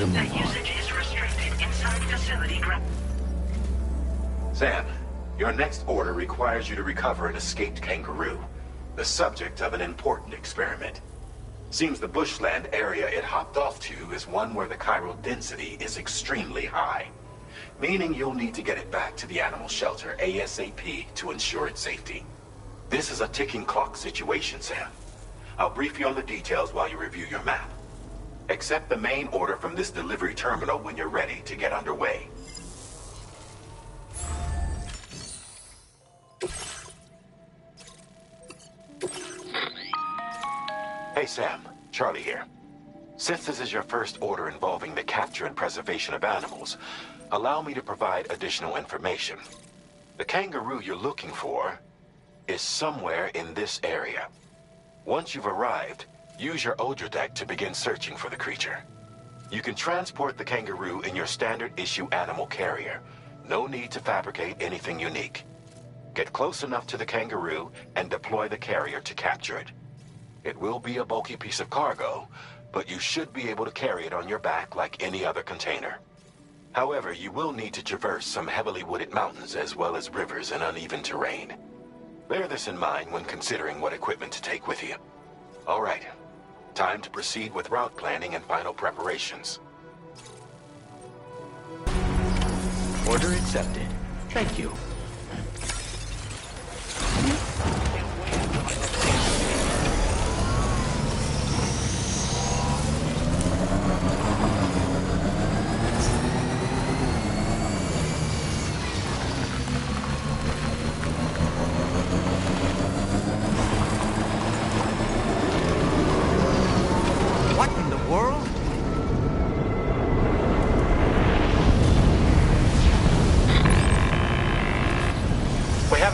to move on. Usage is restricted inside facility. Sam, your next order requires you to recover an escaped kangaroo, the subject of an important experiment. Seems the bushland area it hopped off to is one where the chiral density is extremely high, meaning you'll need to get it back to the animal shelter ASAP to ensure its safety. This is a ticking clock situation, Sam. I'll brief you on the details while you review your map. Accept the main order from this delivery terminal when you're ready to get underway. Hey Sam, Charlie here. Since this is your first order involving the capture and preservation of animals, allow me to provide additional information. The kangaroo you're looking for is somewhere in this area. Once you've arrived, use your Odra deck to begin searching for the creature. You can transport the kangaroo in your standard issue animal carrier. No need to fabricate anything unique. Get close enough to the kangaroo and deploy the carrier to capture it. It will be a bulky piece of cargo, but you should be able to carry it on your back like any other container. However, you will need to traverse some heavily wooded mountains as well as rivers and uneven terrain. Bear this in mind when considering what equipment to take with you. All right, time to proceed with route planning and final preparations. Order accepted. Thank you.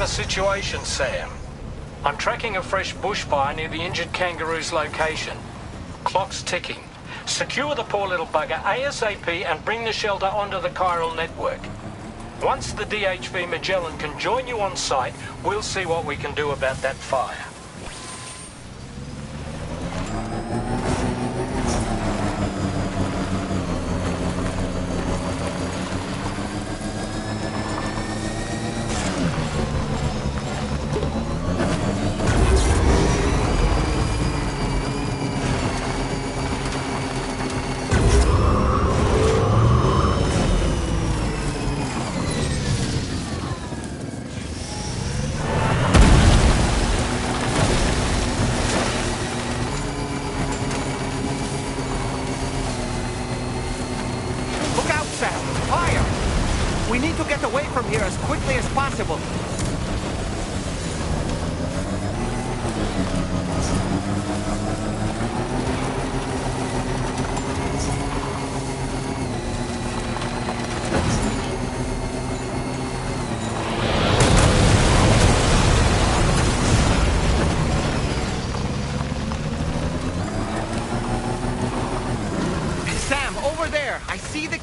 Situation, Sam. I'm tracking a fresh bushfire near the injured kangaroo's location. Clock's ticking. Secure the poor little bugger ASAP and bring the shelter onto the chiral network. Once the DHV Magellan can join you on site, we'll see what we can do about that fire.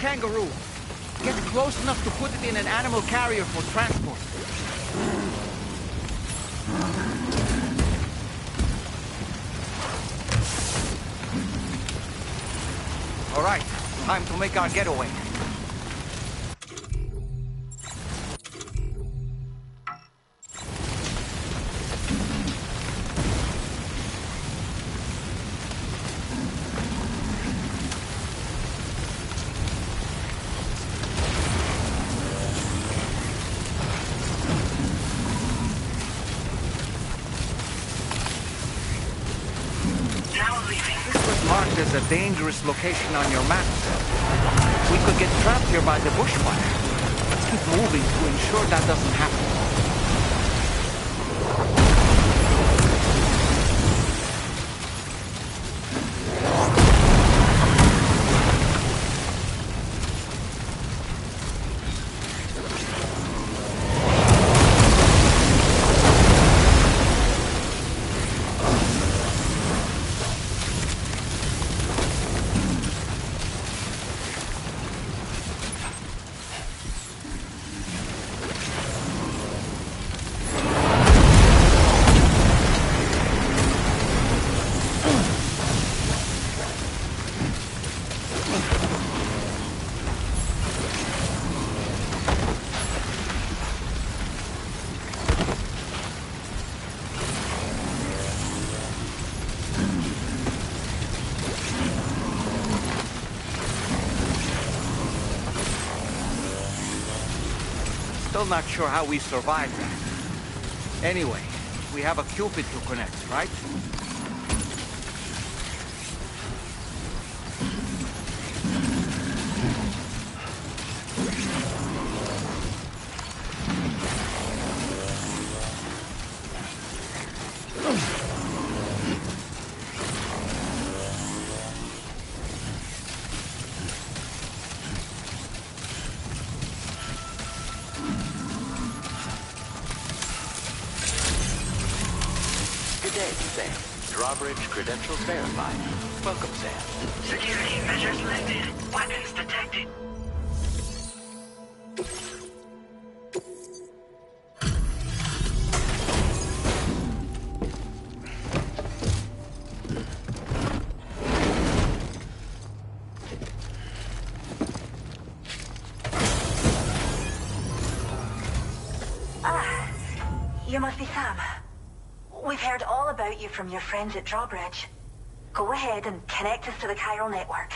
Kangaroo. Get close enough to put it in an animal carrier for transport. All right, time to make our getaway. There's a dangerous location on your map. We could get trapped here by the bushfire. Let's keep moving to ensure that doesn't happen. Still not sure how we survived that. Anyway, we have a Cupid to connect, right? Good day, Sam. Drawbridge credentials verified. Welcome, Sam. Security measures lifted. Weapons detected. You must be Sam. We've heard all about you from your friends at Drawbridge. Go ahead and connect us to the chiral network.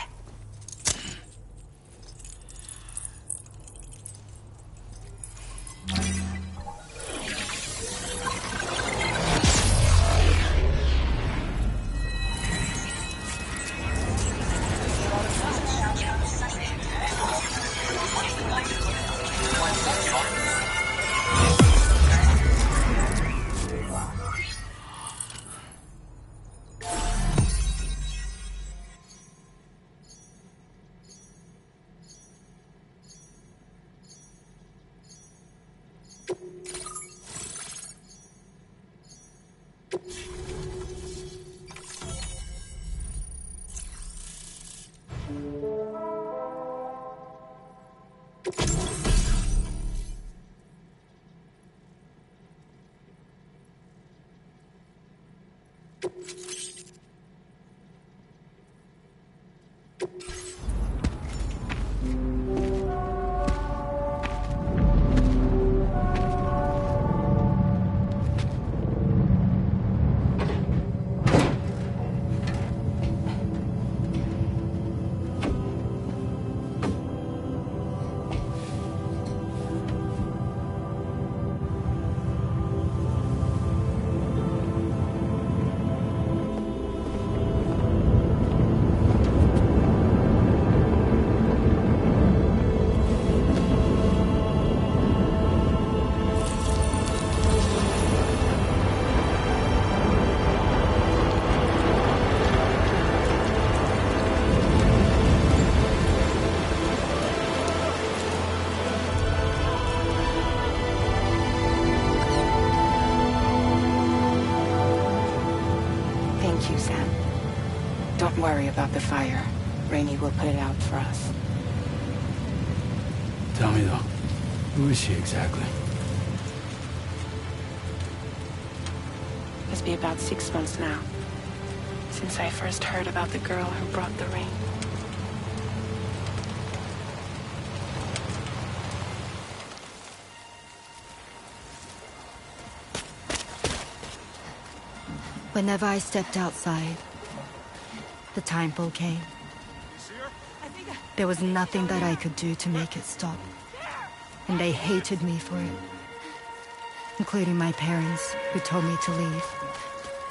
Thank you, Sam. Don't worry about the fire. Rainey will put it out for us. Tell me though, who is she exactly? Must be about 6 months now, since I first heard about the girl who brought the rain. Whenever I stepped outside, the timefall came. There was nothing that I could do to make it stop. And they hated me for it. Including my parents, who told me to leave.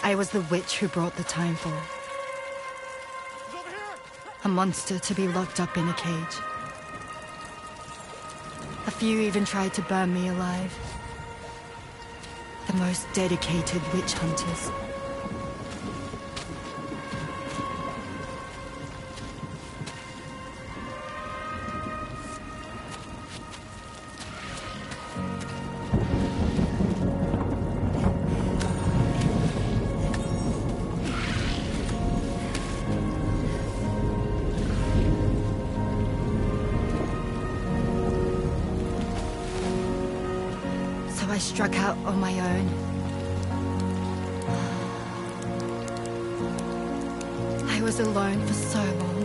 I was the witch who brought the timefall. A monster to be locked up in a cage. A few even tried to burn me alive. The most dedicated witch hunters. I struck out on my own. I was alone for so long.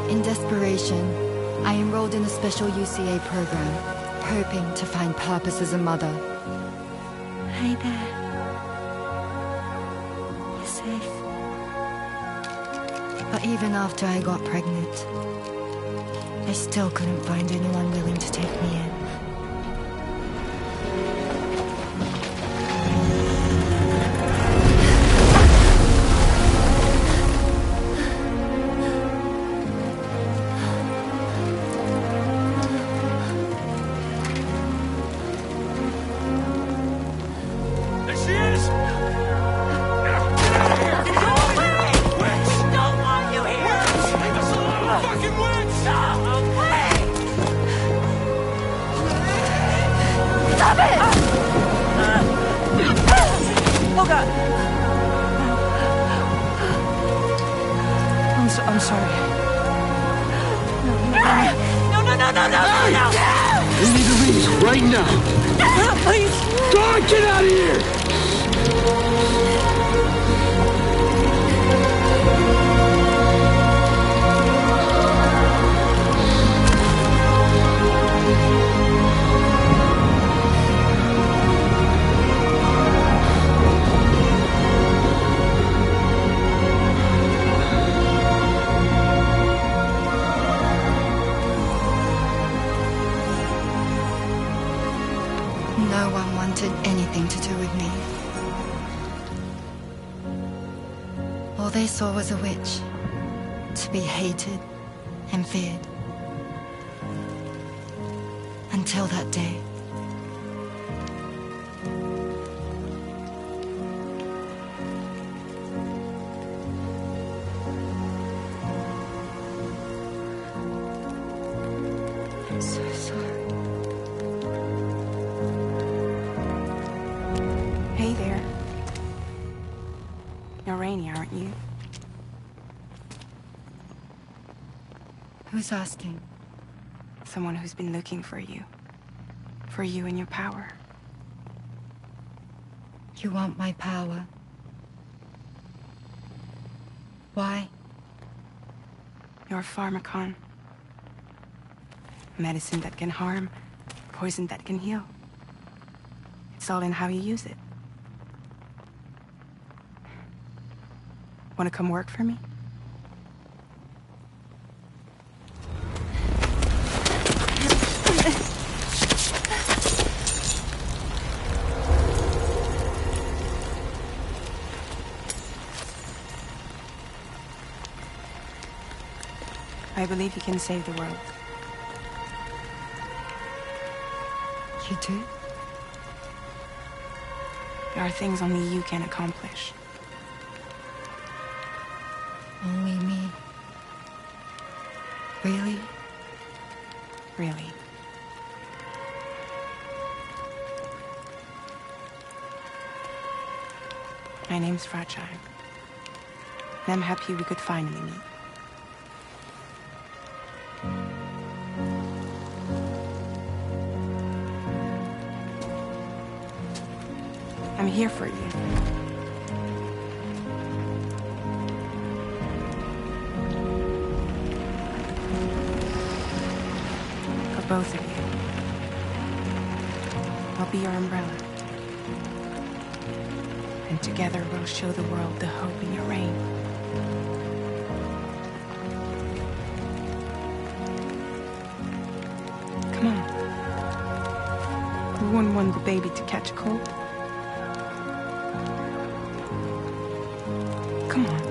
In desperation, I enrolled in a special UCA program. hoping to find purpose as a mother. Hey there. You're safe. But even after I got pregnant, I still couldn't find anyone willing to take me in. I'm sorry. No! We need to leave right now. Please! God, get out of here! No one wanted anything to do with me. All they saw was a witch, to be hated and feared. Until that day. I'm so sorry. Hey there. You're Rainey, aren't you? Who's asking? Someone who's been looking for you. For you and your power. You want my power? Why? You're a pharmacon. Medicine that can harm, poison that can heal. It's all in how you use it. Want to come work for me? I believe you can save the world. You do? There are things only you can accomplish. Only me. Really? Really. My name's Cryptym. And I'm happy we could finally meet. I'm here for you. For both of you. I'll be your umbrella. And together we'll show the world the hope in your reign. Come on. Who wouldn't want the baby to catch a cold? Come on.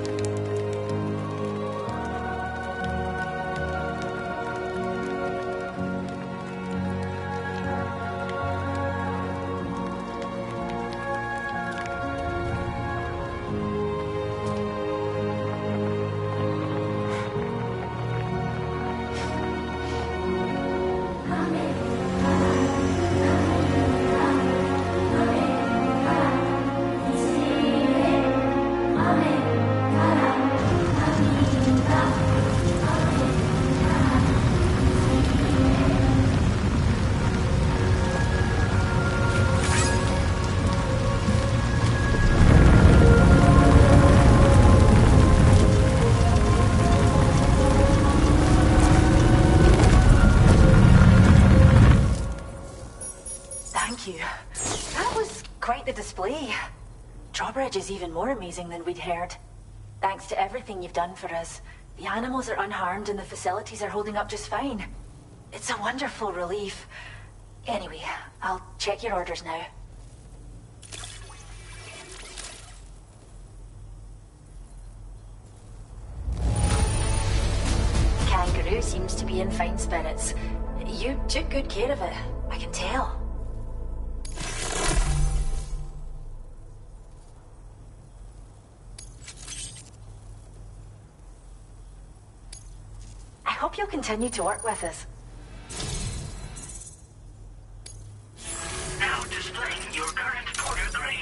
say, Drawbridge is even more amazing than we'd heard. Thanks to everything you've done for us, the animals are unharmed and the facilities are holding up just fine. It's a wonderful relief. Anyway, I'll check your orders now. Kangaroo seems to be in fine spirits. You took good care of it, I can tell. I hope you'll continue to work with us. Now displaying your current porter grade.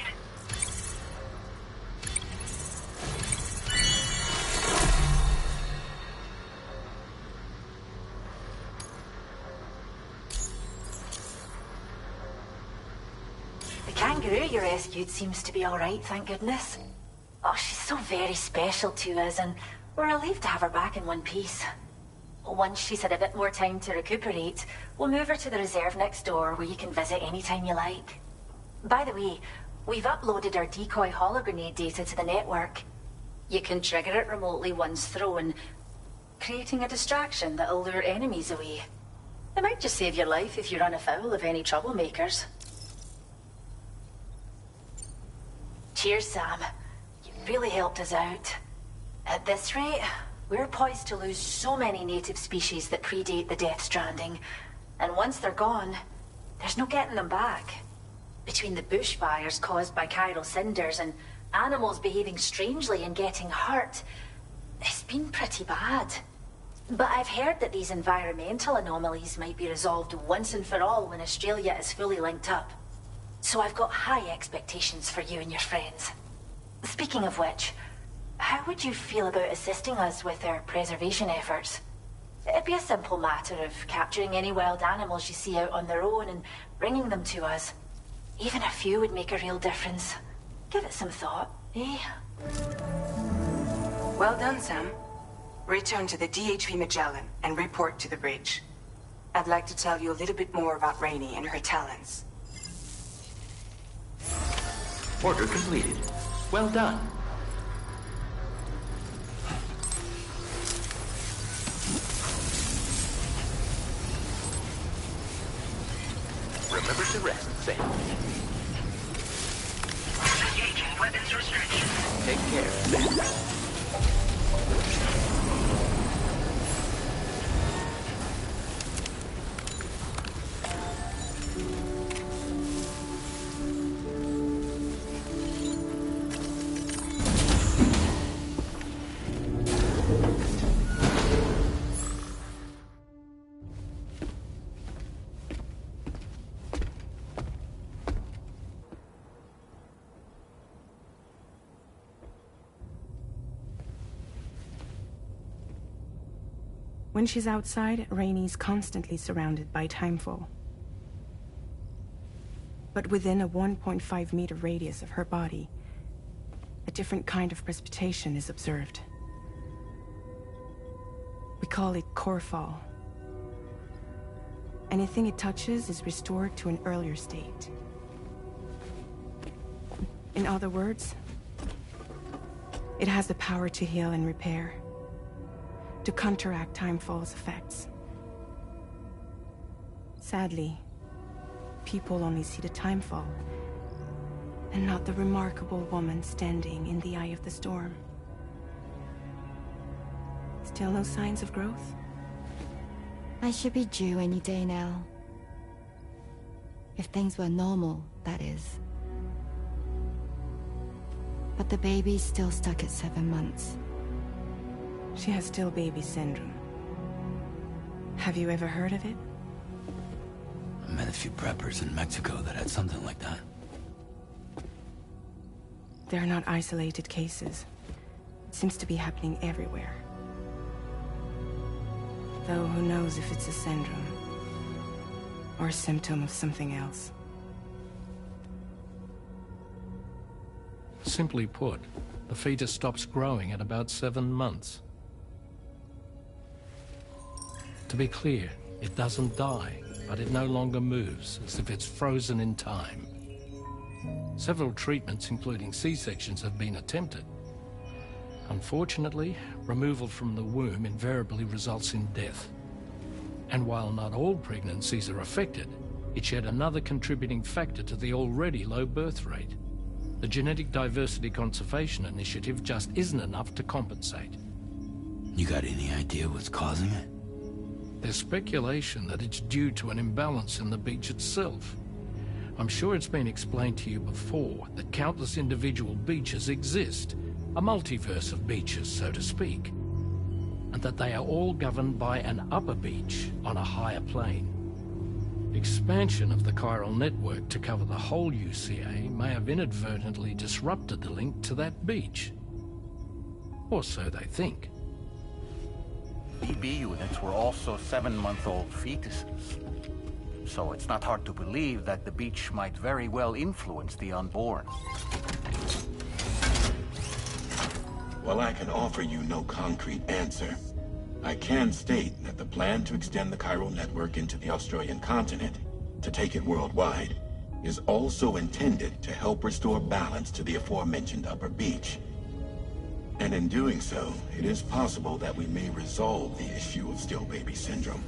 The kangaroo you rescued seems to be alright, thank goodness. Oh, she's so very special to us, and we're relieved to have her back in one piece. Once she's had a bit more time to recuperate, we'll move her to the reserve next door where you can visit anytime you like. By the way, we've uploaded our decoy hologrenade data to the network. You can trigger it remotely once thrown, creating a distraction that'll lure enemies away. It might just save your life if you run afoul of any troublemakers. Cheers, Sam. You really helped us out. At this rate, we're poised to lose so many native species that predate the Death Stranding. And once they're gone, there's no getting them back. Between the bushfires caused by chiral cinders and animals behaving strangely and getting hurt, it's been pretty bad. But I've heard that these environmental anomalies might be resolved once and for all when Australia is fully linked up. So I've got high expectations for you and your friends. Speaking of which, how would you feel about assisting us with our preservation efforts? It'd be a simple matter of capturing any wild animals you see out on their own and bringing them to us. Even a few would make a real difference. Give it some thought, eh? Well done, Sam. Return to the DHV Magellan and report to the bridge. I'd like to tell you a little bit more about Rainey and her talents. Order completed. Well done. Remember to rest, Sam. Engaging weapons restrictions. Take care, Sam. When she's outside, Rainey's constantly surrounded by timefall. But within a 1.5 meter radius of her body, a different kind of precipitation is observed. We call it core fall. Anything it touches is restored to an earlier state. In other words, it has the power to heal and repair, to counteract timefall's effects. Sadly, people only see the timefall, and not the remarkable woman standing in the eye of the storm. Still no signs of growth? I should be due any day now. If things were normal, that is. But the baby's still stuck at 7 months. She has still baby syndrome. Have you ever heard of it? I met a few preppers in Mexico that had something like that. They're not isolated cases. It seems to be happening everywhere. Though who knows if it's a syndrome or a symptom of something else. Simply put, the fetus stops growing at about 7 months. To be clear, it doesn't die, but it no longer moves, as if it's frozen in time. Several treatments, including C-sections, have been attempted. Unfortunately, removal from the womb invariably results in death. And while not all pregnancies are affected, it's yet another contributing factor to the already low birth rate. The Genetic Diversity Conservation Initiative just isn't enough to compensate. You got any idea what's causing it? There's speculation that it's due to an imbalance in the beach itself. I'm sure it's been explained to you before that countless individual beaches exist, a multiverse of beaches, so to speak, and that they are all governed by an upper beach on a higher plane. Expansion of the chiral network to cover the whole UCA may have inadvertently disrupted the link to that beach. Or so they think. BB units were also 7-month-old fetuses. So it's not hard to believe that the beach might very well influence the unborn. While I can offer you no concrete answer, I can state that the plan to extend the chiral network into the Australian continent, to take it worldwide, is also intended to help restore balance to the aforementioned upper beach. And in doing so, it is possible that we may resolve the issue of still baby syndrome.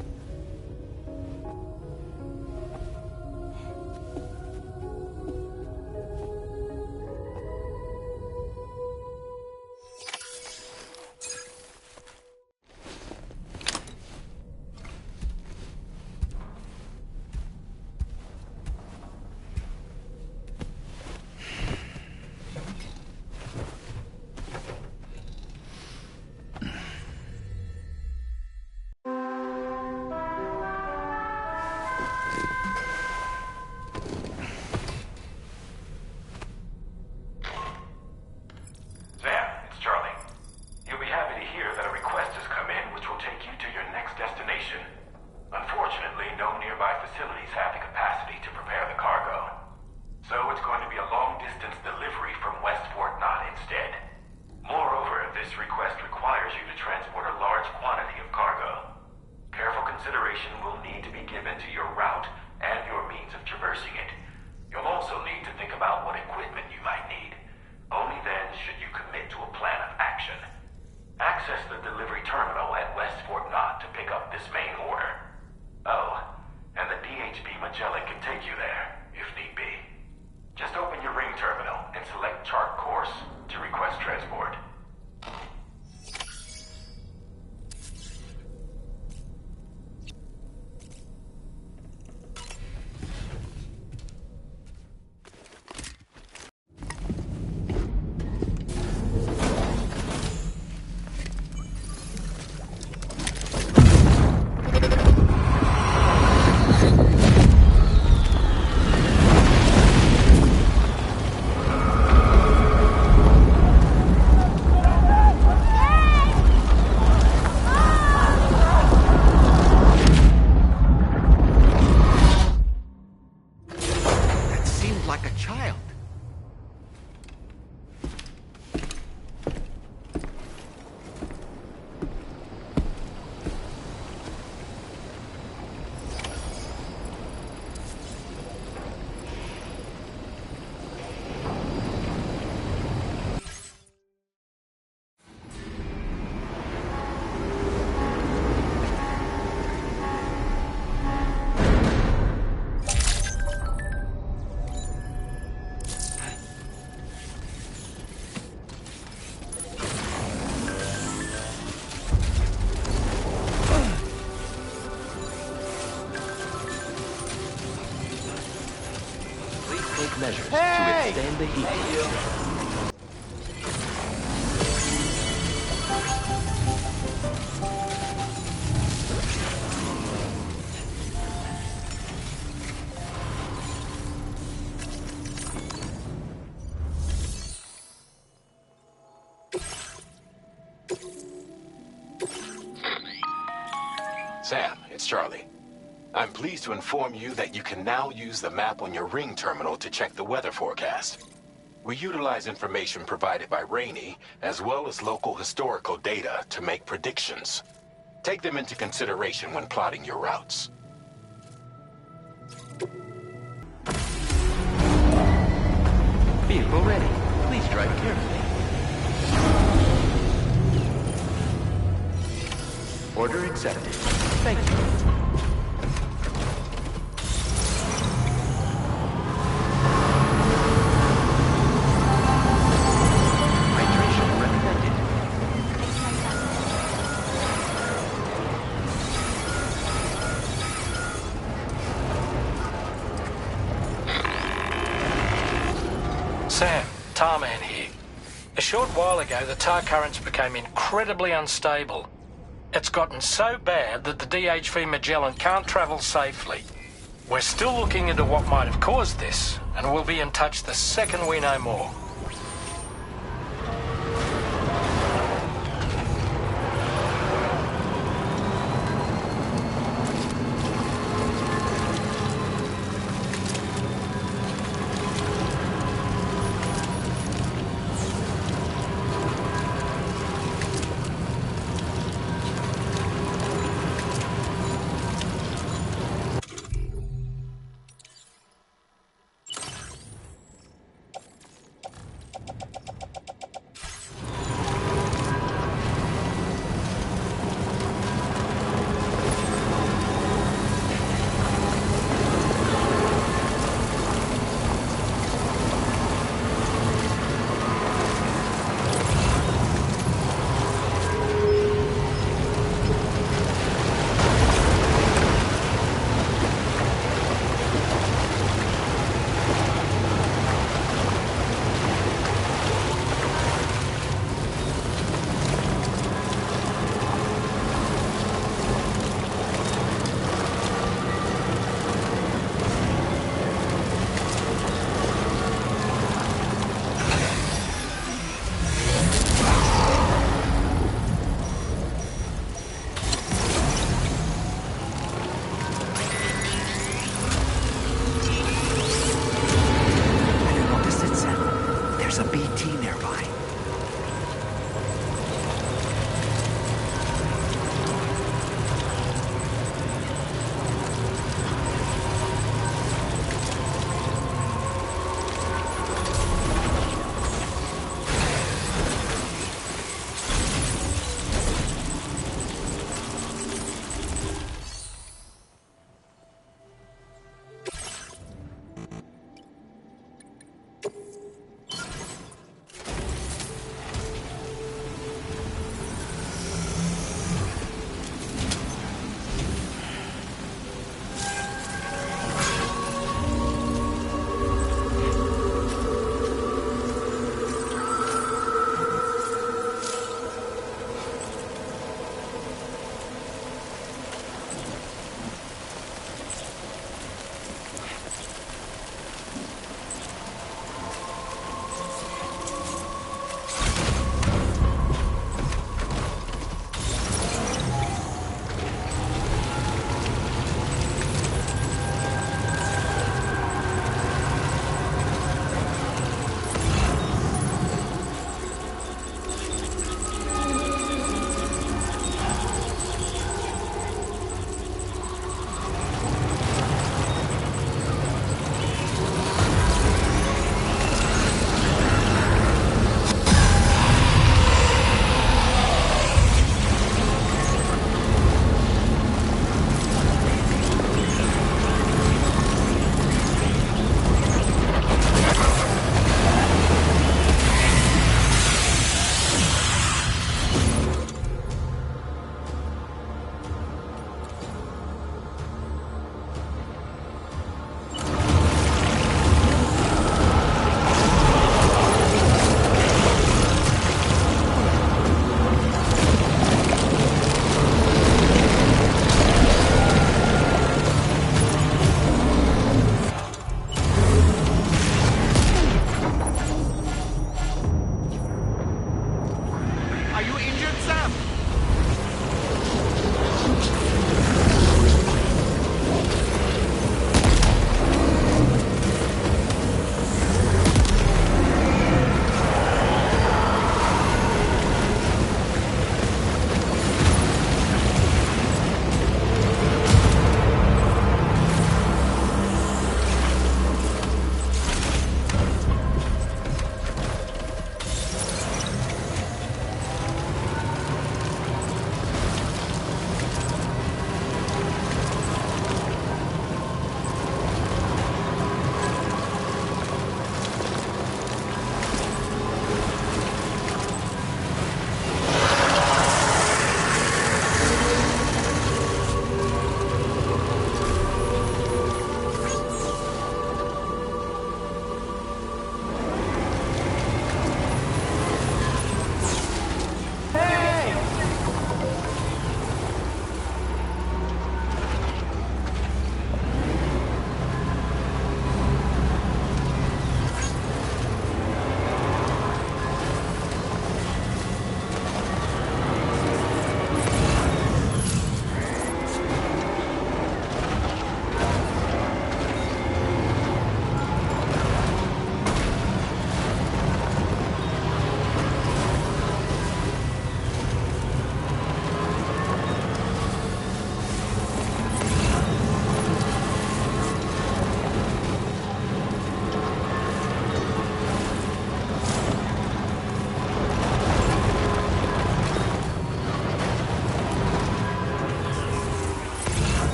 Measures to extend the heat. Sam, it's Charlie. I'm pleased to inform you that you can now use the map on your ring terminal to check the weather forecast. We utilize information provided by Rainey, as well as local historical data, to make predictions. Take them into consideration when plotting your routes. Vehicle ready. Please drive carefully. Order accepted. Thank you. Sam, Tarman here. A short while ago, the tar currents became incredibly unstable. It's gotten so bad that the DHV Magellan can't travel safely. We're still looking into what might have caused this, and we'll be in touch the second we know more.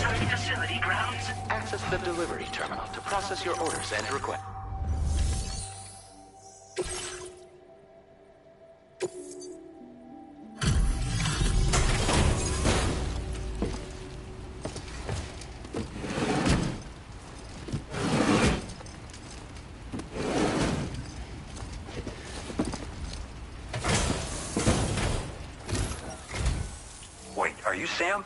inside facility grounds? Access the delivery terminal to process your orders and requests. Wait, are you Sam?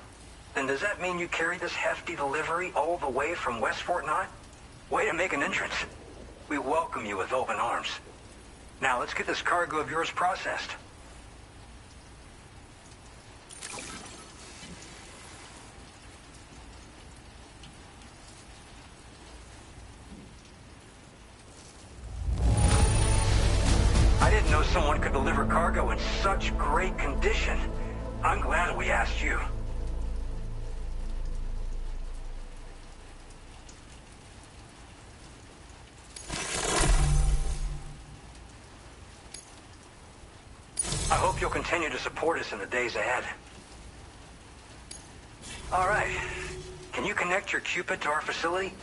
Then does that mean you carried this hefty delivery all the way from West Fort 9? Way to make an entrance. We welcome you with open arms. Now let's get this cargo of yours processed. I didn't know someone could deliver cargo in such great condition. I'm glad we asked you. I hope you'll continue to support us in the days ahead. All right. Can you connect your Cupid to our facility?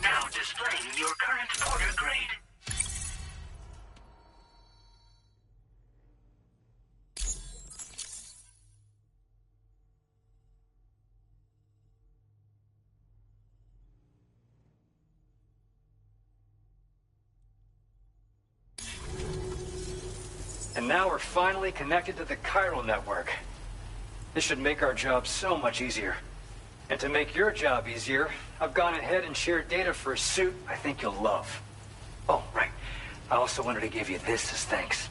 Now displaying your current order grade. And now we're finally connected to the chiral network. This should make our job so much easier. And to make your job easier, I've gone ahead and shared data for a suit I think you'll love. Oh, right. I also wanted to give you this as thanks.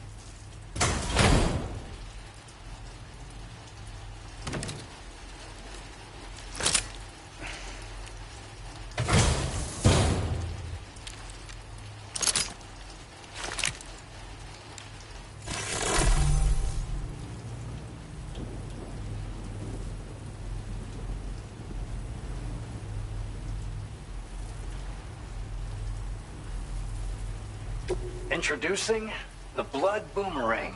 Introducing the Blood Boomerang.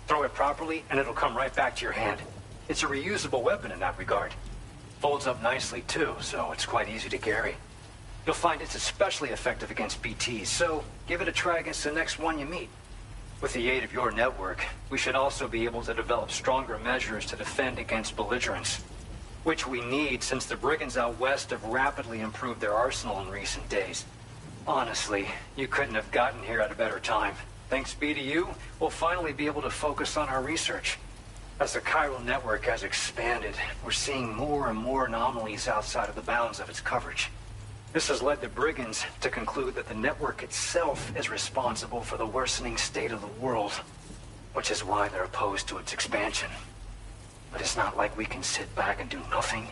Throw it properly and it'll come right back to your hand. It's a reusable weapon in that regard. Folds up nicely too, so it's quite easy to carry. You'll find it's especially effective against BTs, so give it a try against the next one you meet. With the aid of your network, we should also be able to develop stronger measures to defend against belligerents. Which we need since the brigands out west have rapidly improved their arsenal in recent days. Honestly, you couldn't have gotten here at a better time. Thanks be to you, we'll finally be able to focus on our research. As the chiral network has expanded, we're seeing more and more anomalies outside of the bounds of its coverage. This has led the brigands to conclude that the network itself is responsible for the worsening state of the world, which is why they're opposed to its expansion. But it's not like we can sit back and do nothing.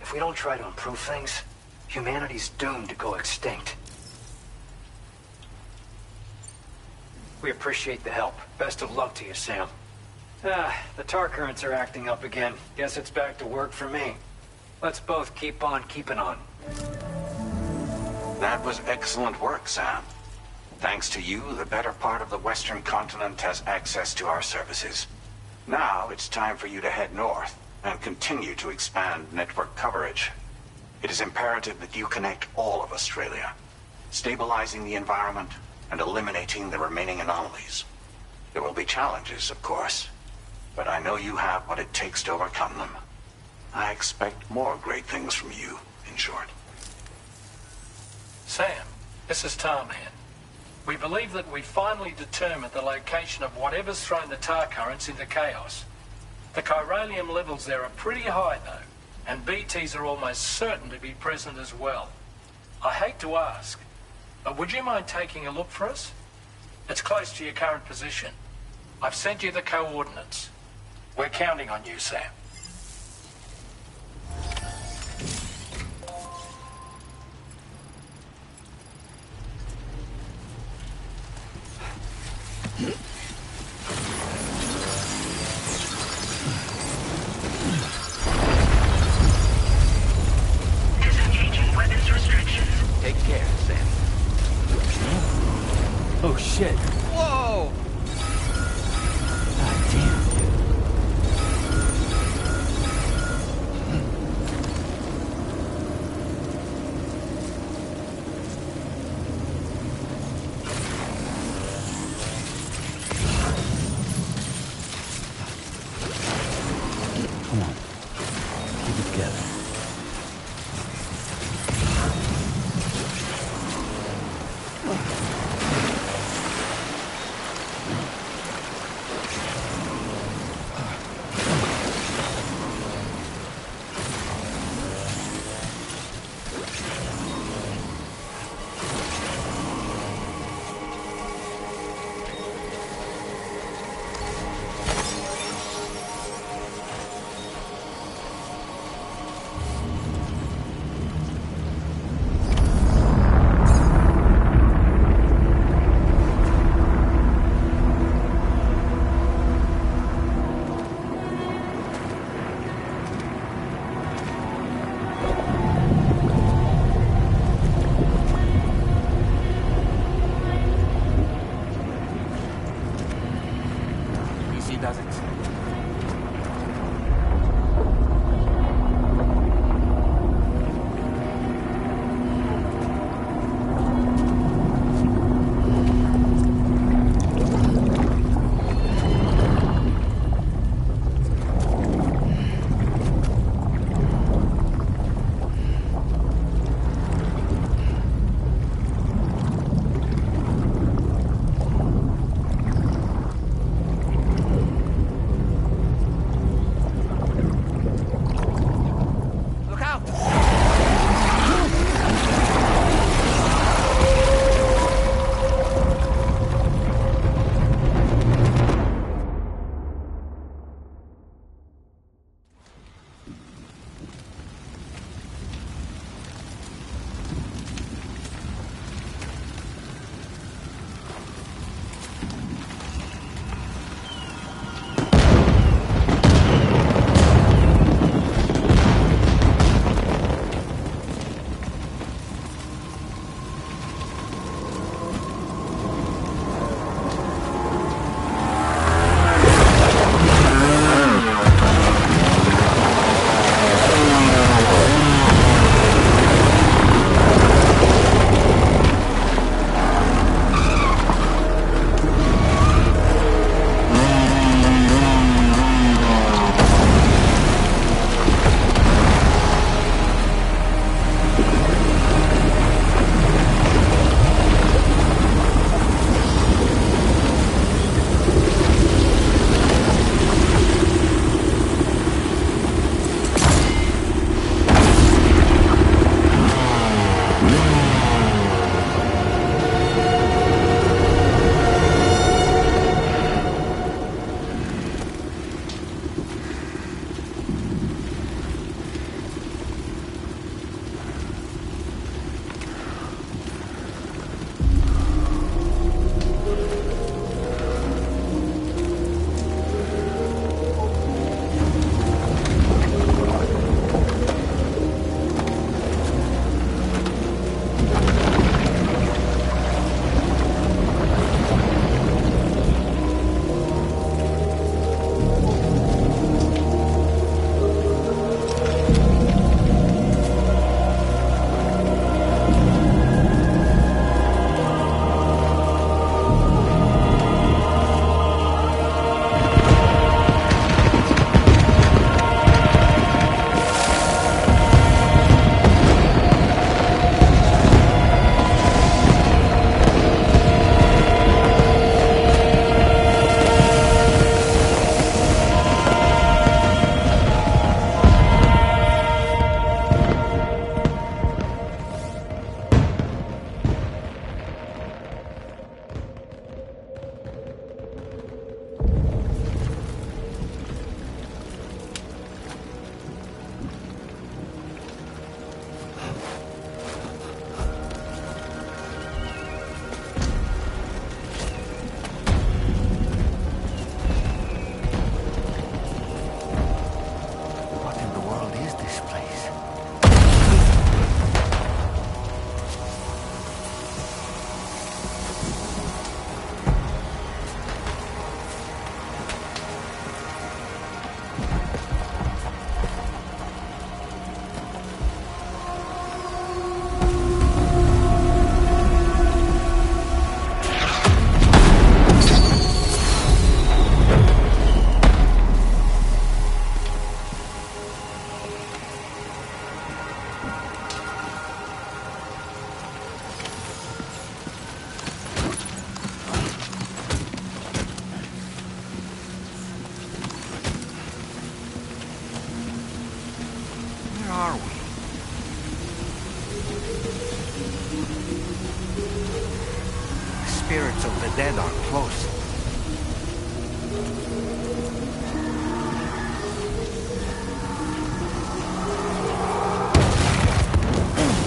If we don't try to improve things, humanity's doomed to go extinct. We appreciate the help. Best of luck to you, Sam. The tar currents are acting up again. Guess it's back to work for me. Let's both keep on keeping on. That was excellent work, Sam. Thanks to you, the better part of the Western continent has access to our services. Now it's time for you to head north and continue to expand network coverage. It is imperative that you connect all of Australia, stabilizing the environment and eliminating the remaining anomalies. There will be challenges, of course, but I know you have what it takes to overcome them. I expect more great things from you, in short. Sam, this is Tarman. We believe that we finally determined the location of whatever's thrown the tar currents into chaos. The chiralium levels there are pretty high, though, and BTs are almost certain to be present as well. I hate to ask, but would you mind taking a look for us? It's close to your current position. I've sent you the coordinates. We're counting on you, Sam. Disengaging weapons restrictions. Take care, Sam. Oh shit. Whoa! God damn. Come on. Keep it together. Where are we? The spirits of the dead are close.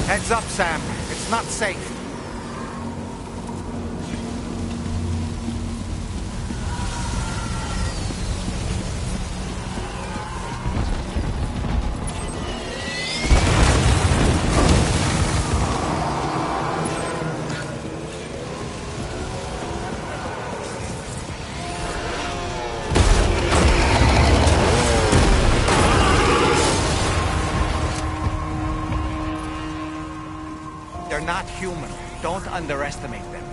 Heads up, Sam. It's not safe. They're not human. Don't underestimate them.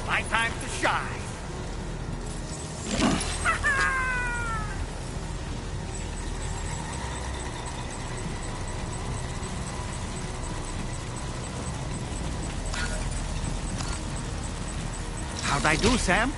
My time to shine. How'd I do, Sam?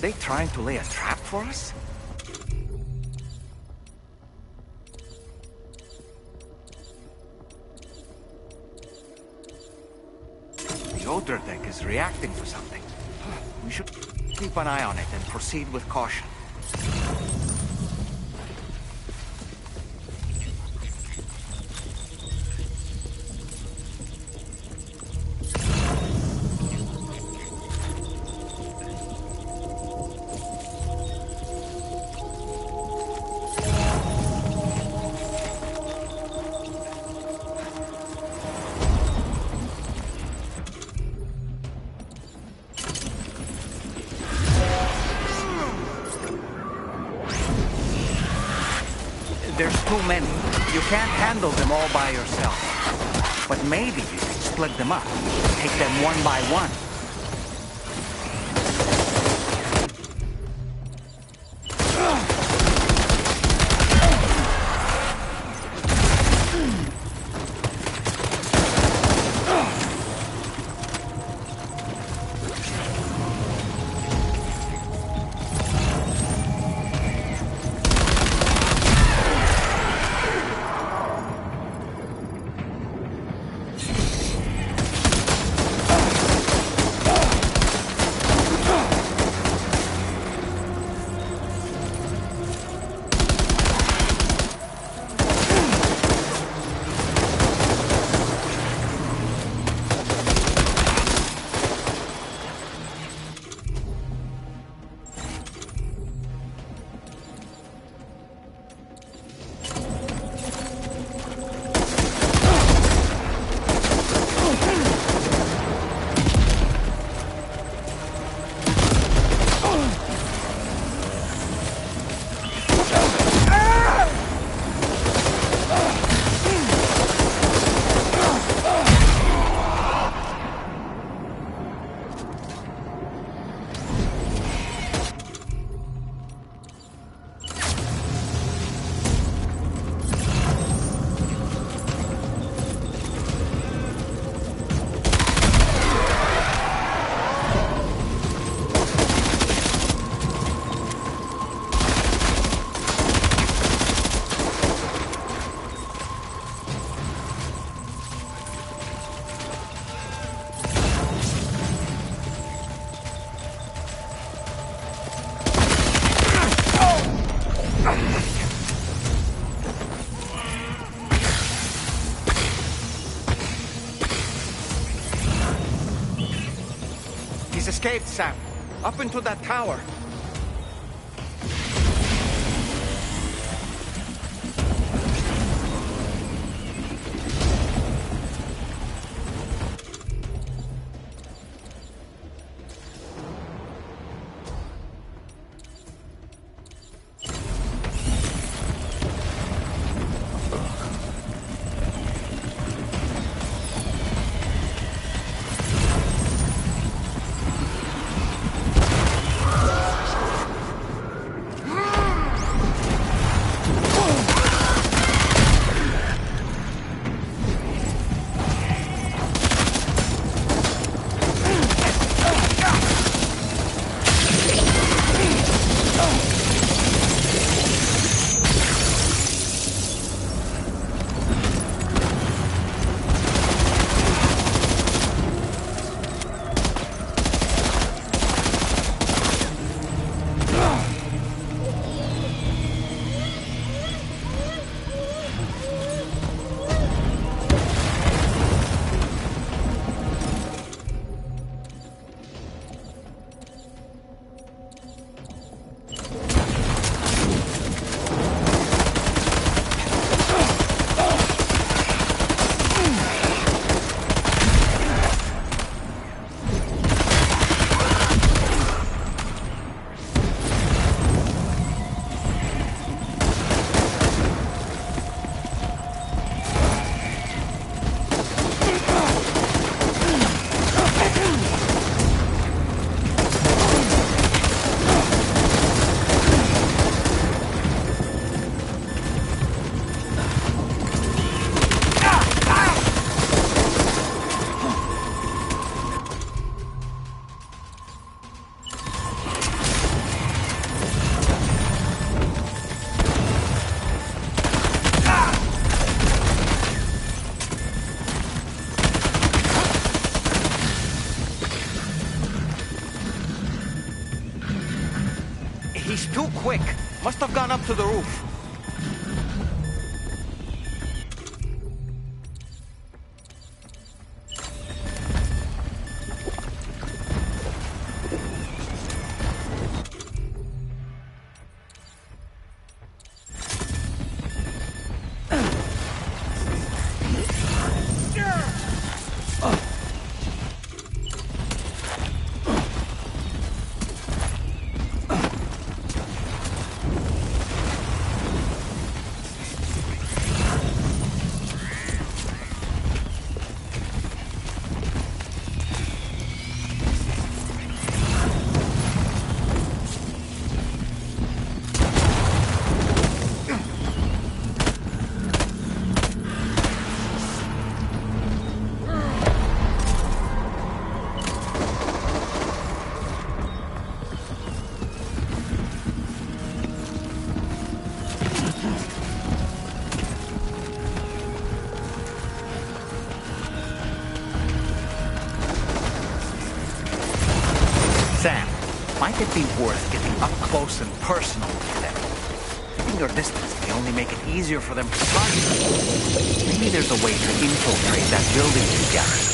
they trying to lay a trap for us? The odor deck is reacting to something. We should keep an eye on it and proceed with caution. There's too many. You can't handle them all by yourself. But maybe you can split them up. Take them one by one. He's escaped, Sam. Up into that tower. quick. Must have gone up to the roof. Sam, might it be worth getting up close and personal with them? Keeping your distance may only make it easier for them to target you. Maybe there's a way to infiltrate that building together.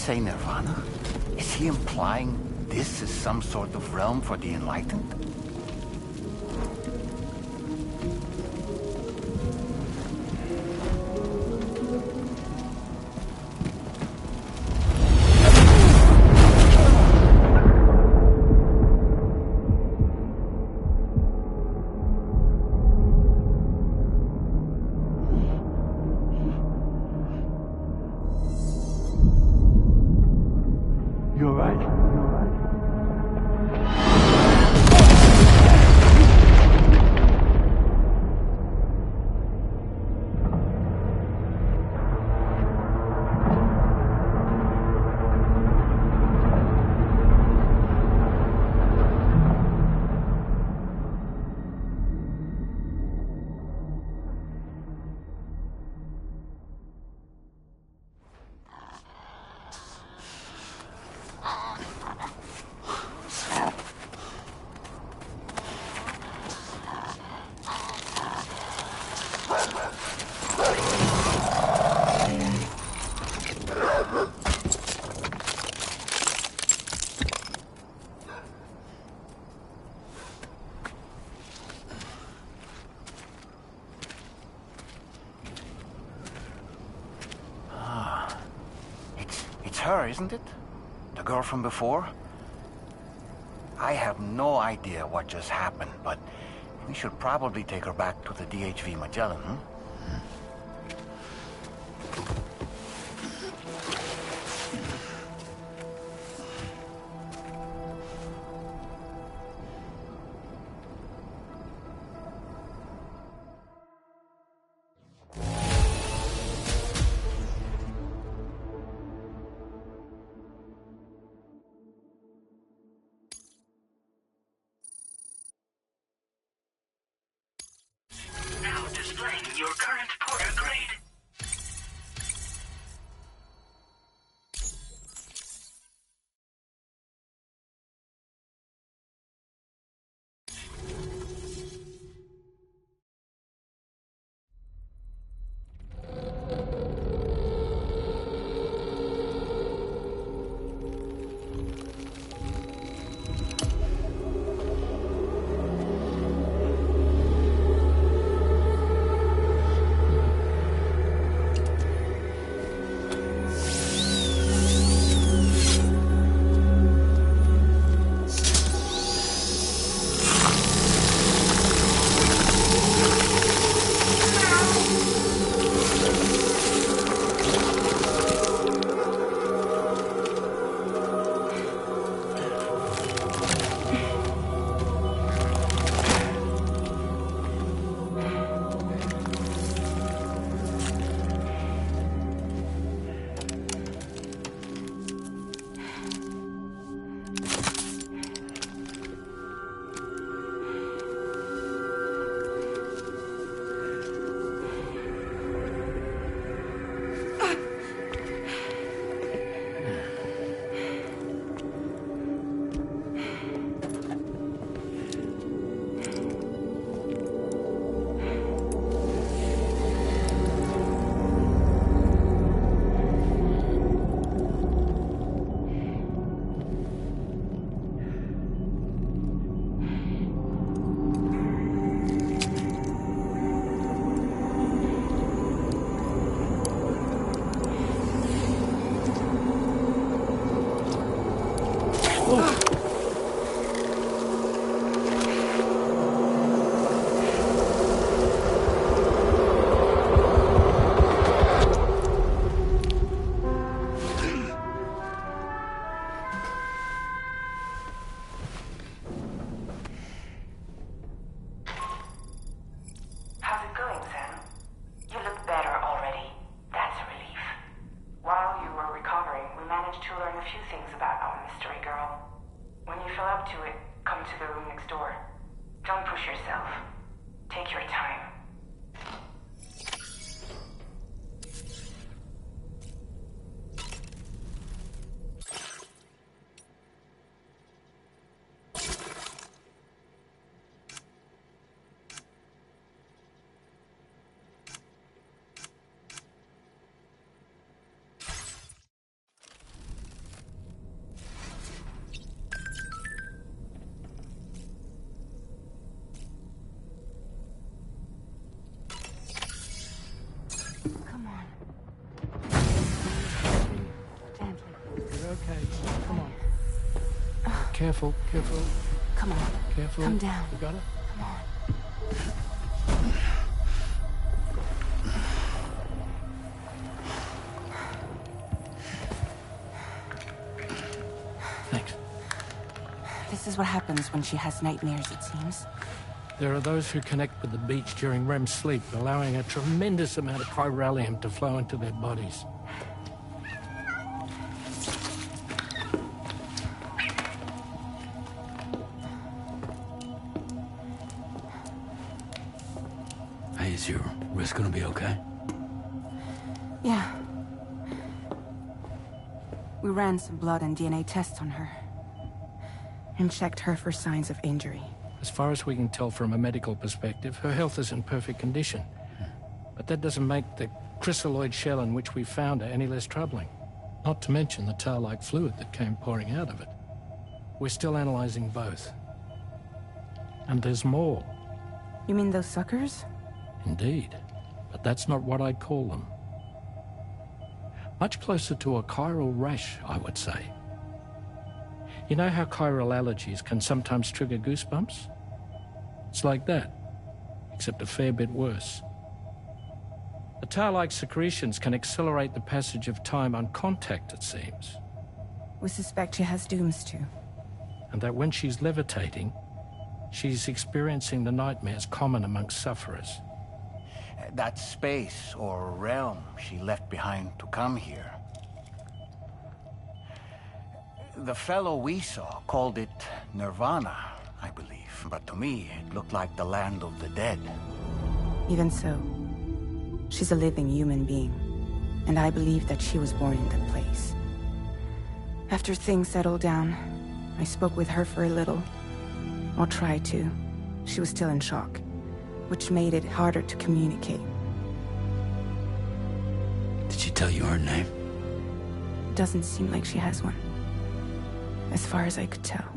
say nirvana? Is he implying this is some sort of realm for the enlightened? You're right. It's her, isn't it? The girl from before? I have no idea what just happened, but we should probably take her back to the DHV Magellan, hmm? Now displaying your current porter grade. okay. Come on. Careful, careful. Come on. Careful. Come down. You got it? Come on. Thanks. This is what happens when she has nightmares, it seems. There are those who connect with the beach during REM sleep, allowing a tremendous amount of chiralium to flow into their bodies. Hey, is your wrist gonna be okay? Yeah. We ran some blood and DNA tests on her. And checked her for signs of injury. As far as we can tell from a medical perspective, her health is in perfect condition. But that doesn't make the chrysaloid shell in which we found her any less troubling. Not to mention the tar-like fluid that came pouring out of it. We're still analyzing both. And there's more. You mean those suckers? Indeed. But that's not what I'd call them. Much closer to a chiral rash, I would say. You know how chiral allergies can sometimes trigger goosebumps? It's like that, except a fair bit worse. The tar-like secretions can accelerate the passage of time on contact, it seems. We suspect she has dooms too. And that when she's levitating, she's experiencing the nightmares common amongst sufferers. That space or realm she left behind to come here. The fellow we saw called it Nirvana, I believe. But to me, it looked like the land of the dead. Even so, she's a living human being. And I believe that she was born in that place. After things settled down, I spoke with her for a little. Or tried to. She was still in shock, which made it harder to communicate. Did she tell you her name? Doesn't seem like she has one. As far as I could tell.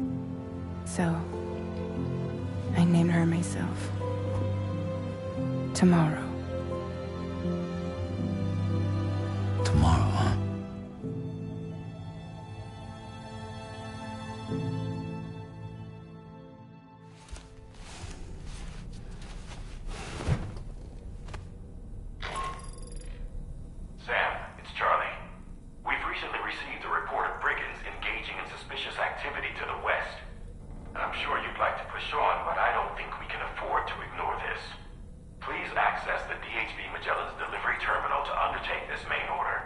So, I named her myself. Tomorrow. Tomorrow, huh? Sam, it's Charlie. We've recently received a report of brigands engaging in suspicious activity to the west. And I'm sure you'd like to push on, but I don't think we can afford to ignore this. Please access the DHV Magellan's delivery terminal to undertake this main order.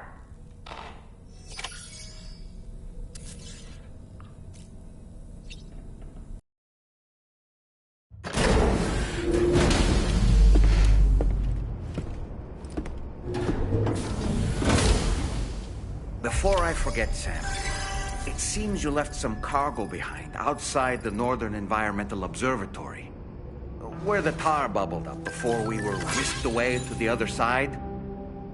Before I forget, Sam, it seems you left some cargo behind outside the Northern Environmental Observatory. Where the tar bubbled up before we were whisked away to the other side.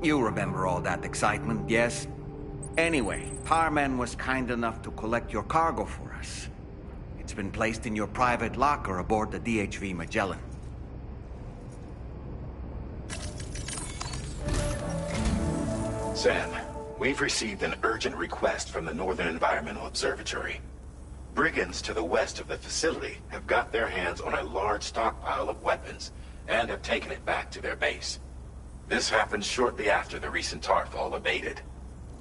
You remember all that excitement, yes? Anyway, Tarman was kind enough to collect your cargo for us. It's been placed in your private locker aboard the DHV Magellan. Sam, we've received an urgent request from the Northern Environmental Observatory. Brigands to the west of the facility have got their hands on a large stockpile of weapons and have taken it back to their base. This happened shortly after the recent tarfall abated.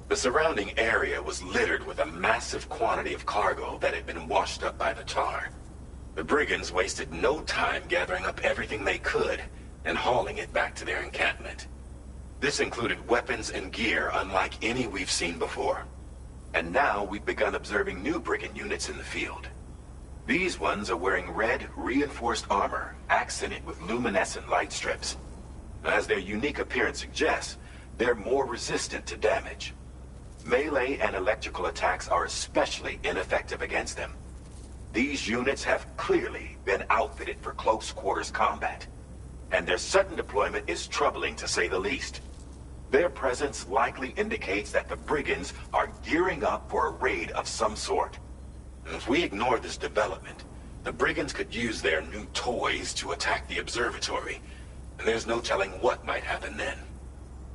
The surrounding area was littered with a massive quantity of cargo that had been washed up by the tar. The brigands wasted no time gathering up everything they could and hauling it back to their encampment. This included weapons and gear unlike any we've seen before. And now we've begun observing new brigand units in the field. These ones are wearing red, reinforced armor, accented with luminescent light strips. As their unique appearance suggests, they're more resistant to damage. Melee and electrical attacks are especially ineffective against them. These units have clearly been outfitted for close quarters combat, and their sudden deployment is troubling to say the least. Their presence likely indicates that the brigands are gearing up for a raid of some sort. If we ignore this development, the brigands could use their new toys to attack the observatory, and there's no telling what might happen then.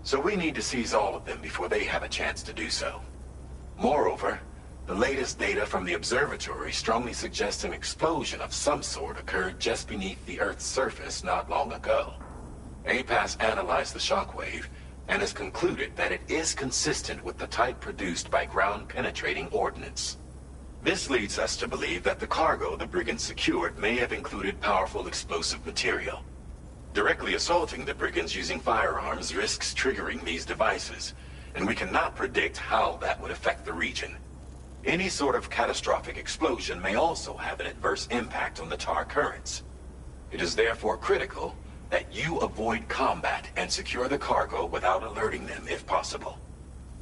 So we need to seize all of them before they have a chance to do so. Moreover, The latest data from the observatory strongly suggests an explosion of some sort occurred just beneath the Earth's surface not long ago. APAS analyzed the shockwave and has concluded that it is consistent with the type produced by ground-penetrating ordnance. This leads us to believe that the cargo the brigands secured may have included powerful explosive material. Directly assaulting the brigands using firearms risks triggering these devices, and we cannot predict how that would affect the region. Any sort of catastrophic explosion may also have an adverse impact on the tar currents. It is therefore critical that you avoid combat and secure the cargo without alerting them if possible.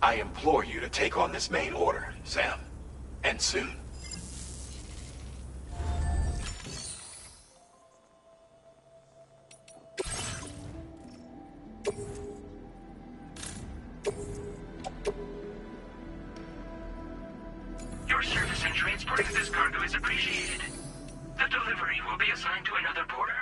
I implore you to take on this main order, Sam. And soon. Your service in transporting this cargo is appreciated. The delivery will be assigned to another porter.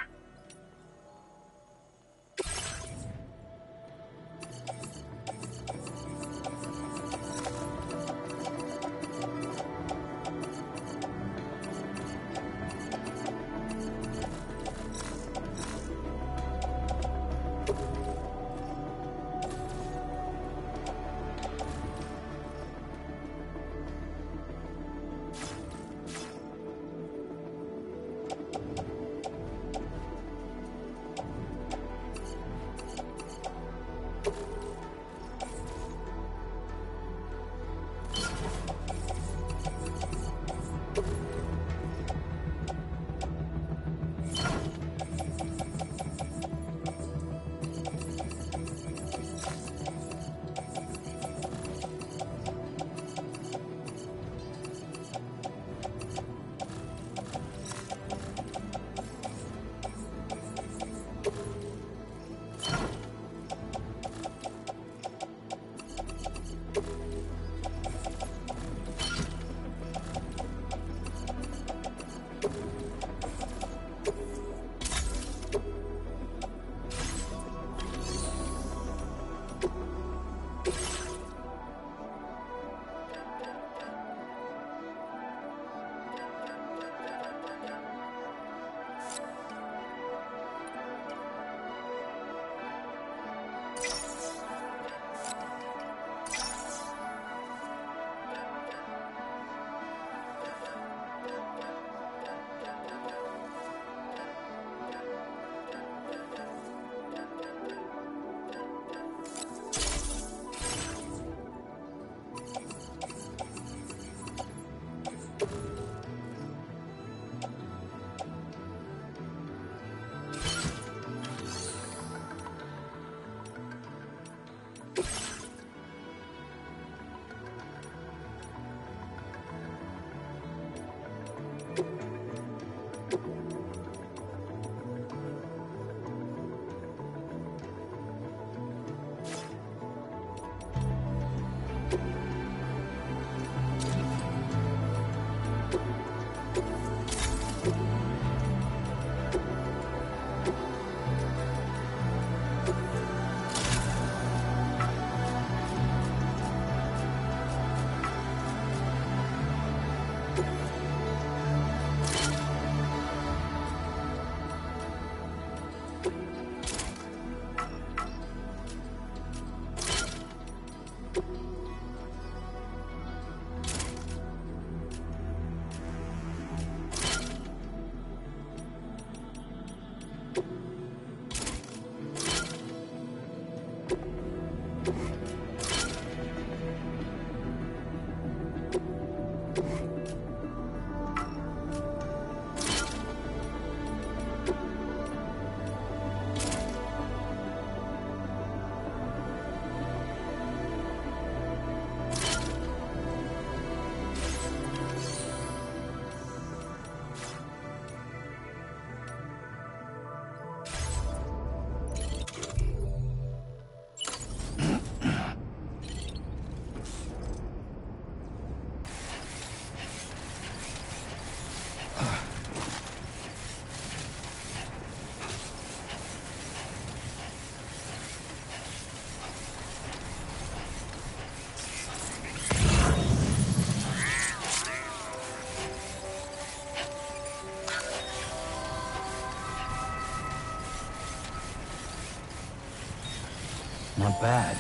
Not bad.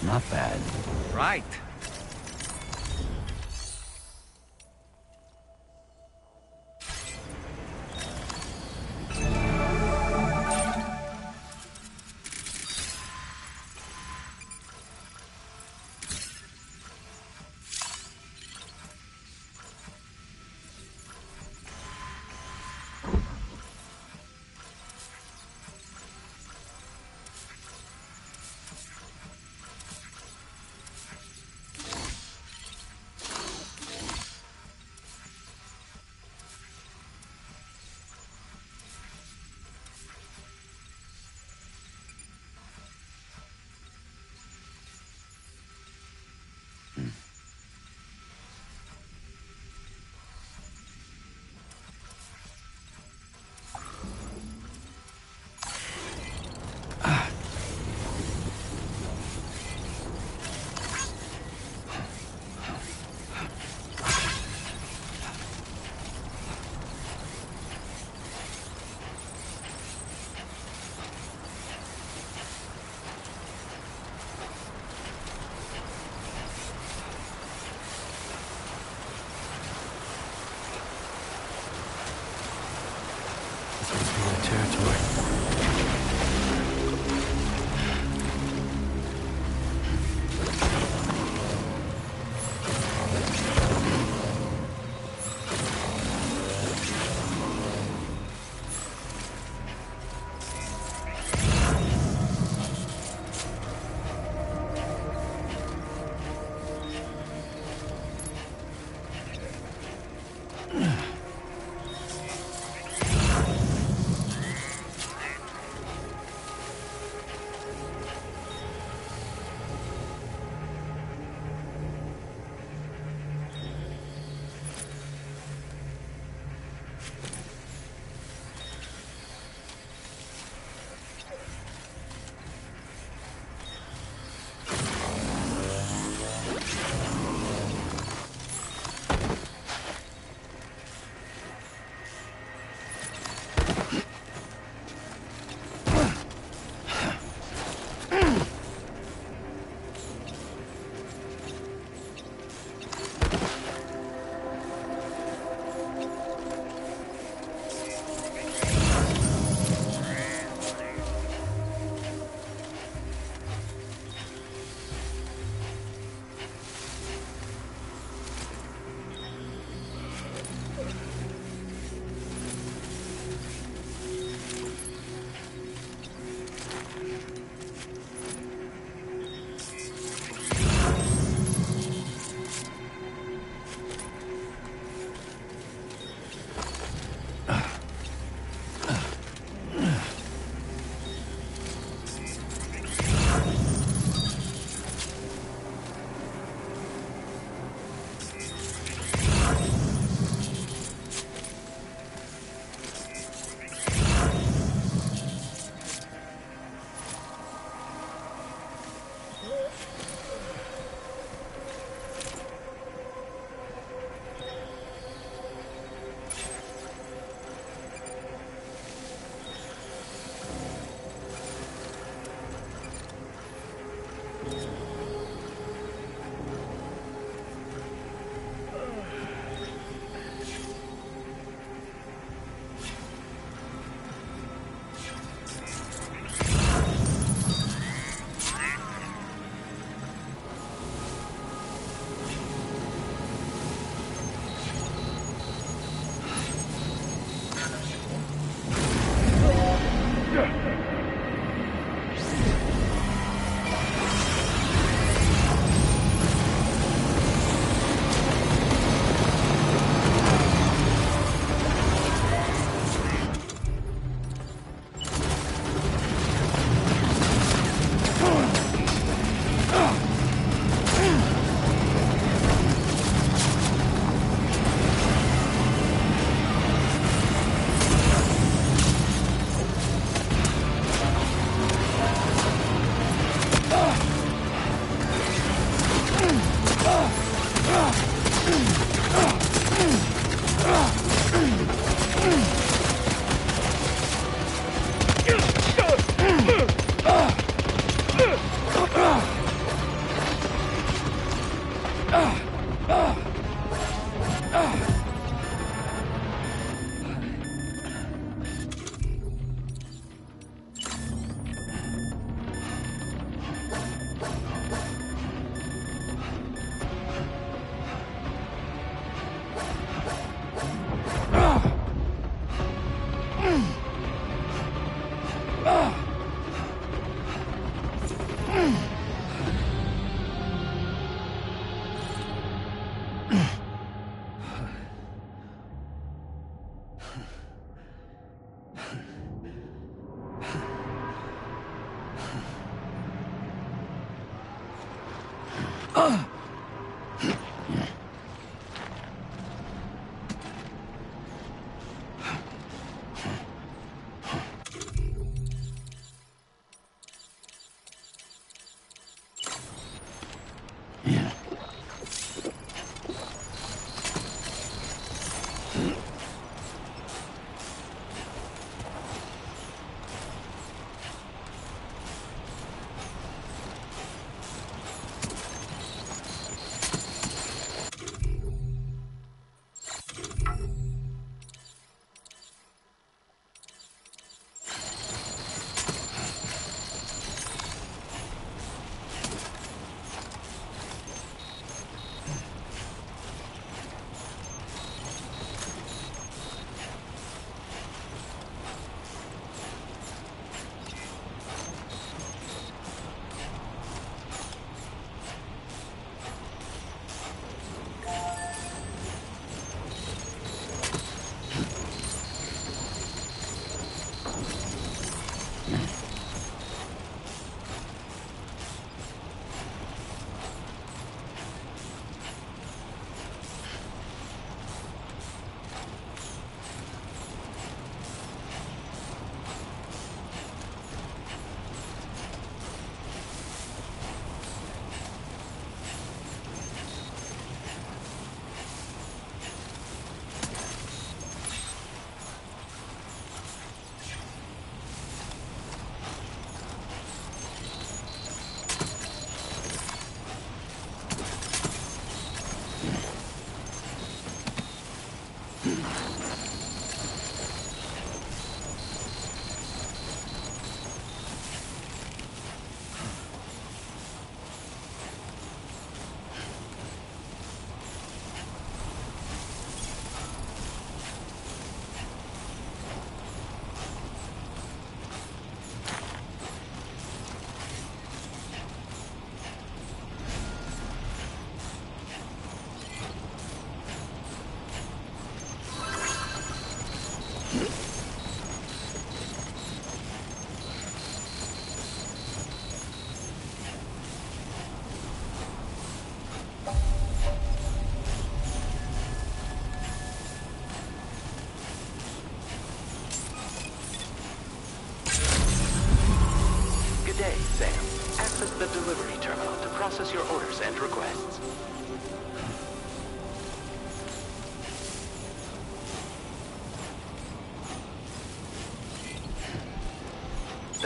Not bad. Right.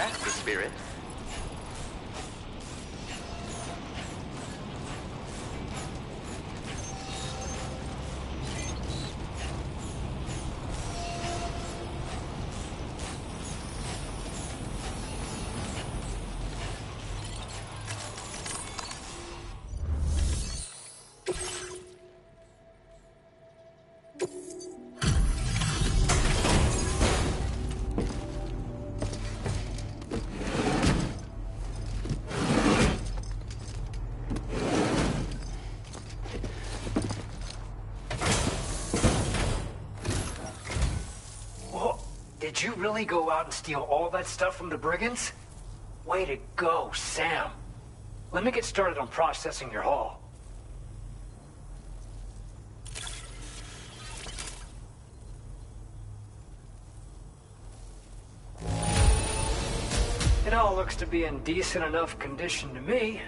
That's the spirit. Did you really go out and steal all that stuff from the brigands? Way to go, Sam. Let me get started on processing your haul. It all looks to be in decent enough condition to me.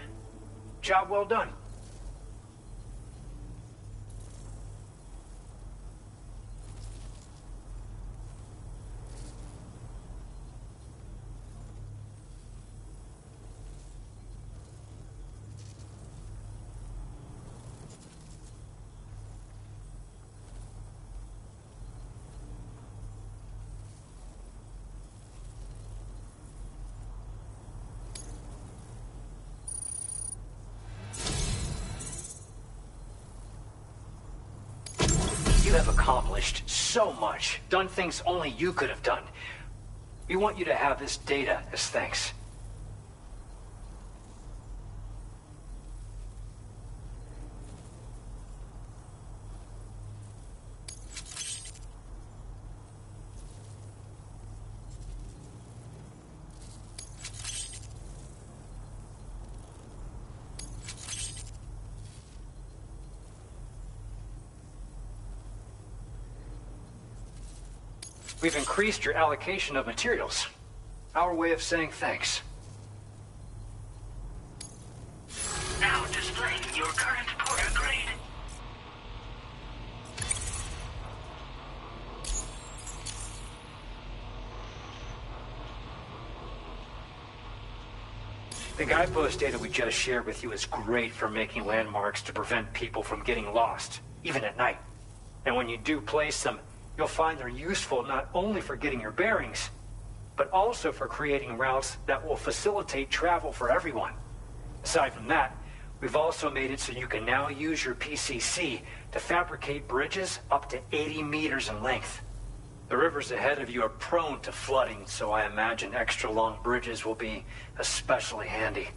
Job well done. You have accomplished so much, done things only you could have done. We want you to have this data as thanks. We've increased your allocation of materials. Our way of saying thanks. Now displaying your current porter grade. The guidepost data we just shared with you is great for making landmarks to prevent people from getting lost, even at night. And when you do place them, you'll find they're useful not only for getting your bearings, but also for creating routes that will facilitate travel for everyone. Aside from that, we've also made it so you can now use your PCC to fabricate bridges up to 80 meters in length. The rivers ahead of you are prone to flooding, so I imagine extra long bridges will be especially handy.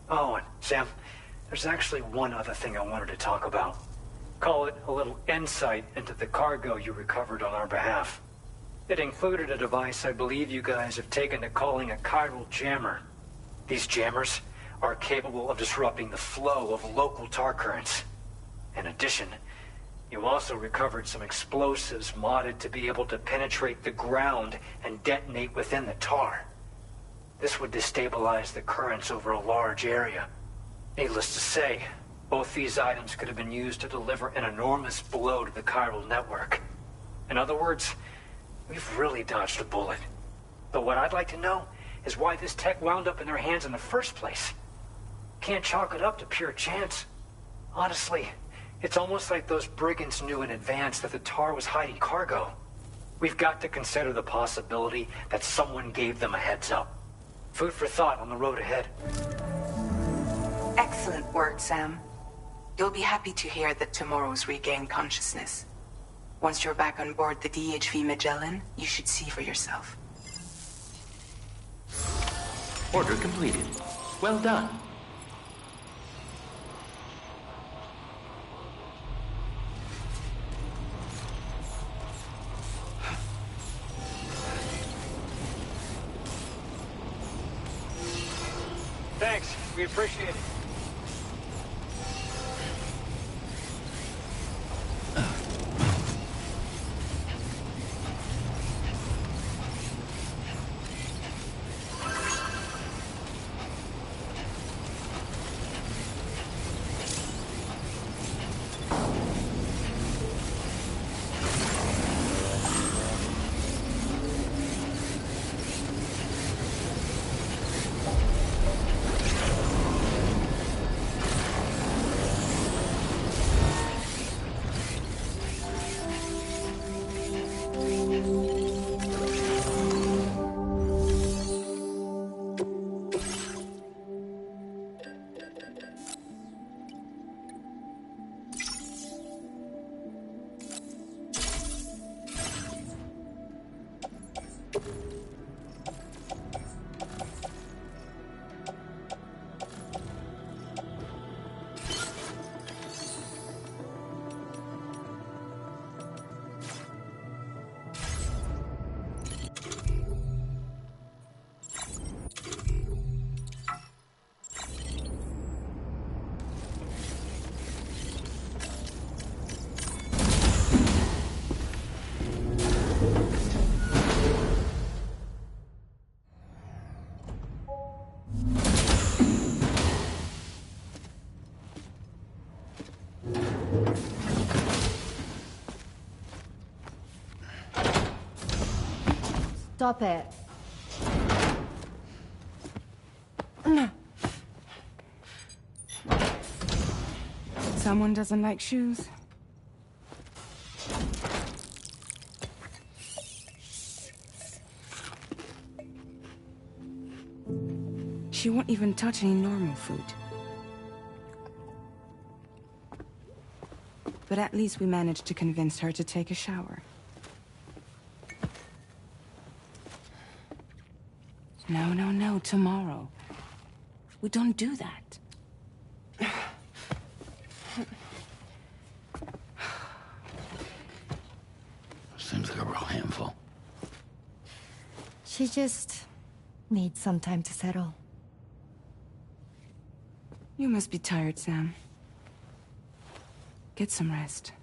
Oh, and Sam, there's actually one other thing I wanted to talk about. Call it a little insight into the cargo you recovered on our behalf. It included a device I believe you guys have taken to calling a chiral jammer. These jammers are capable of disrupting the flow of local tar currents. In addition, you also recovered some explosives modded to be able to penetrate the ground and detonate within the tar. This would destabilize the currents over a large area. Needless to say, both these items could have been used to deliver an enormous blow to the chiral network. In other words, we've really dodged a bullet. But what I'd like to know is why this tech wound up in their hands in the first place. Can't chalk it up to pure chance. Honestly, it's almost like those brigands knew in advance that the tar was hiding cargo. We've got to consider the possibility that someone gave them a heads up. Food for thought on the road ahead. Excellent work, Sam. You'll be happy to hear that tomorrow's regained consciousness. Once you're back on board the DHV Magellan, you should see for yourself. Order completed. Well done. Thanks. We appreciate it. Stop it. Someone doesn't like shoes? She won't even touch any normal food. But at least we managed to convince her to take a shower. No, no, no, tomorrow. We don't do that. Seems like a real handful. She just needs some time to settle. You must be tired, Sam. Get some rest.